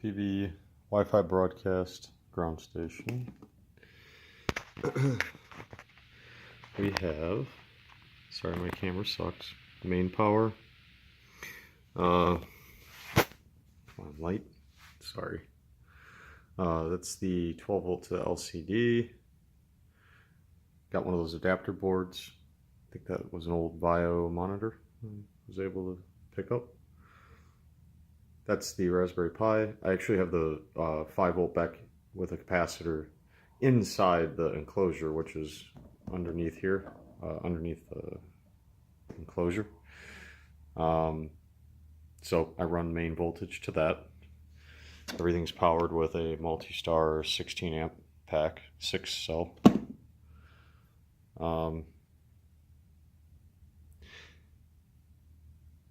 EZ-Wifibroadcast ground station. We have, sorry my camera sucks, main power, come on light, sorry, that's the 12 volt to LCD, got one of those adapter boards, I think that was an old Vio monitor I was able to pick up. That's the Raspberry Pi. I actually have the 5 volt back with a capacitor inside the enclosure, which is underneath here, underneath the enclosure. So I run main voltage to that. Everything's powered with a multi-star 16 amp pack, 6 cell.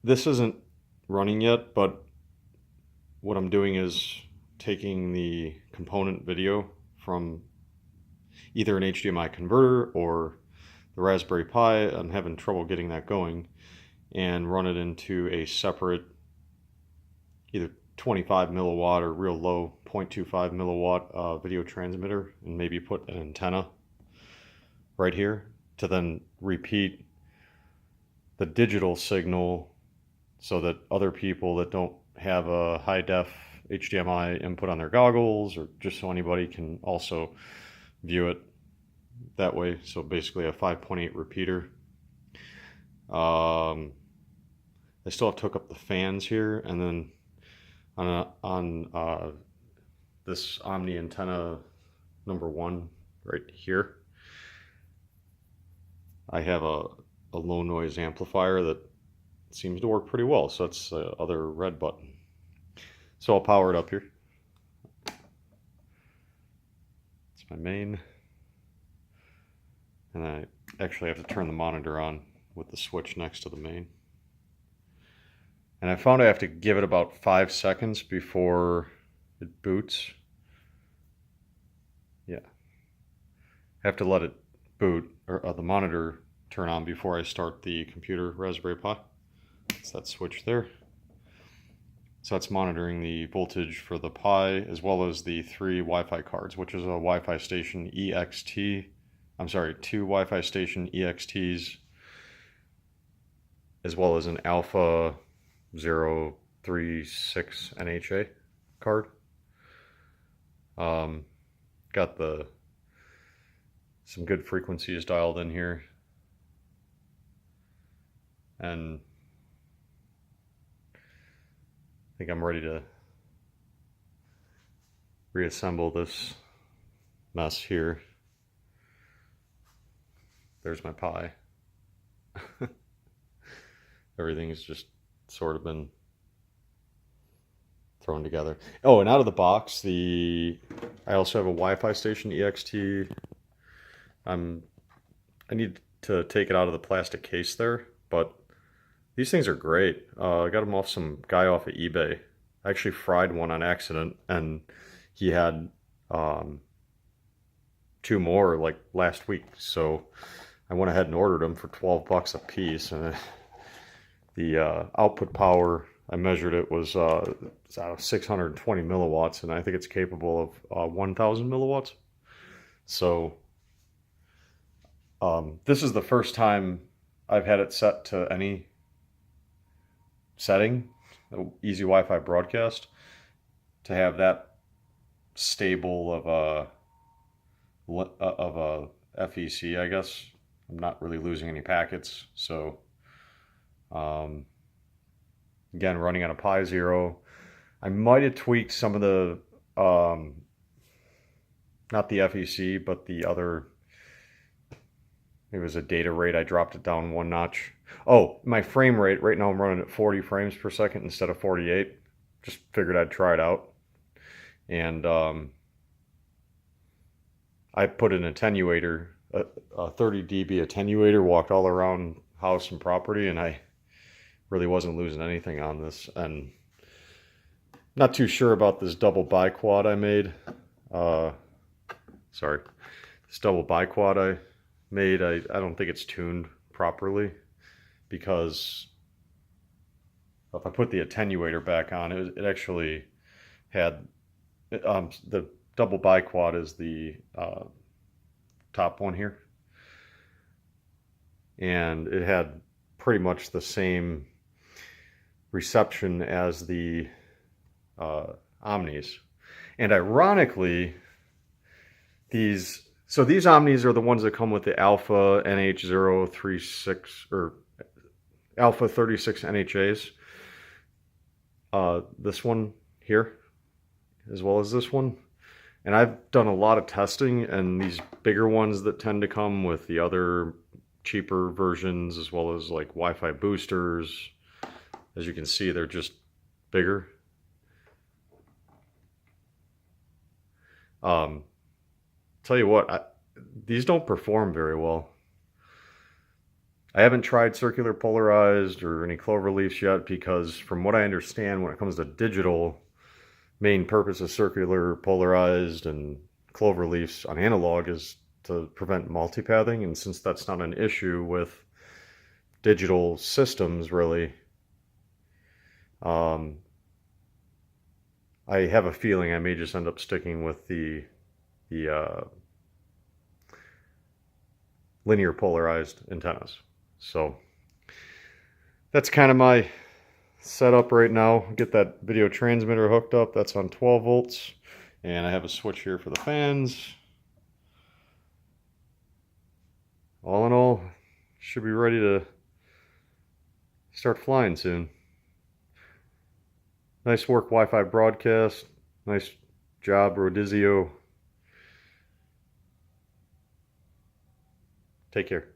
This isn't running yet, but what I'm doing is taking the component video from either an HDMI converter or the Raspberry Pi. I'm having trouble getting that going, and run it into a separate either 25 milliwatt or real low 0.25 milliwatt video transmitter, and maybe put an antenna right here to then repeat the digital signal so that other people that don't have a high def HDMI input on their goggles, or just so anybody can also view it that way. So basically a 5.8 repeater. I still have to hook up the fans here, and then on this Omni antenna number 1 right here, I have a low noise amplifier that seems to work pretty well. So that's the other red button. So I'll power it up here. It's my main. And I actually have to turn the monitor on with the switch next to the main. And I found I have to give it about 5 seconds before it boots. Yeah. I have to let it boot, or the monitor turn on before I start the computer Raspberry Pi. It's that switch there. So that's monitoring the voltage for the Pi, as well as the 3 Wi-Fi cards, which is a Wi-Fi station EXT. I'm sorry, 2 Wi-Fi station EXTs, as well as an Alpha 036 NHA card. Got some good frequencies dialed in here, and I think I'm ready to reassemble this mess here. There's my Pi. Everything's just sort of been thrown together. Oh, and out of the box, I also have a Wi-Fi station EXT. I need to take it out of the plastic case there, but these things are great. I got them off some guy off of eBay. I actually fried one on accident, and he had 2 more like last week. So I went ahead and ordered them for $12 a piece. And the output power, I measured it, was 620 milliwatts, and I think it's capable of 1,000 milliwatts. So this is the first time I've had it set to any setting, EZ-Wifibroadcast, to have that stable of a FEC, I guess. I'm not really losing any packets. So again, running on a Pi Zero. I might have tweaked some of the not the FEC, but the other. It was a data rate. I dropped it down 1 notch. Oh, my frame rate, right now I'm running at 40 frames per second instead of 48. Just figured I'd try it out. And I put an attenuator, a 30 dB attenuator, walked all around house and property, and I really wasn't losing anything on this. And not too sure about this double biquad I made. Sorry. This double biquad I made, I don't think it's tuned properly, because if I put the attenuator back on, it actually had the double bi-quad is the top one here, and it had pretty much the same reception as the Omnis. And ironically, these Omnis are the ones that come with the Alpha NH036 or Alpha 36 NHAs. This one here, as well as this one. And I've done a lot of testing, and these bigger ones that tend to come with the other cheaper versions, as well as like Wi-Fi boosters, as you can see, they're just bigger. Tell you what, these don't perform very well. I haven't tried circular polarized or any cloverleafs yet, because from what I understand, when it comes to digital, main purpose of circular polarized and cloverleafs on analog is to prevent multipathing. And since that's not an issue with digital systems, really, I have a feeling I may just end up sticking with the linear polarized antennas. So that's kind of my setup right now. Get that video transmitter hooked up. That's on 12 volts. And I have a switch here for the fans. All in all, should be ready to start flying soon. Nice work, Wi-Fi-Broadcast. Nice job, Rodizio. Take care.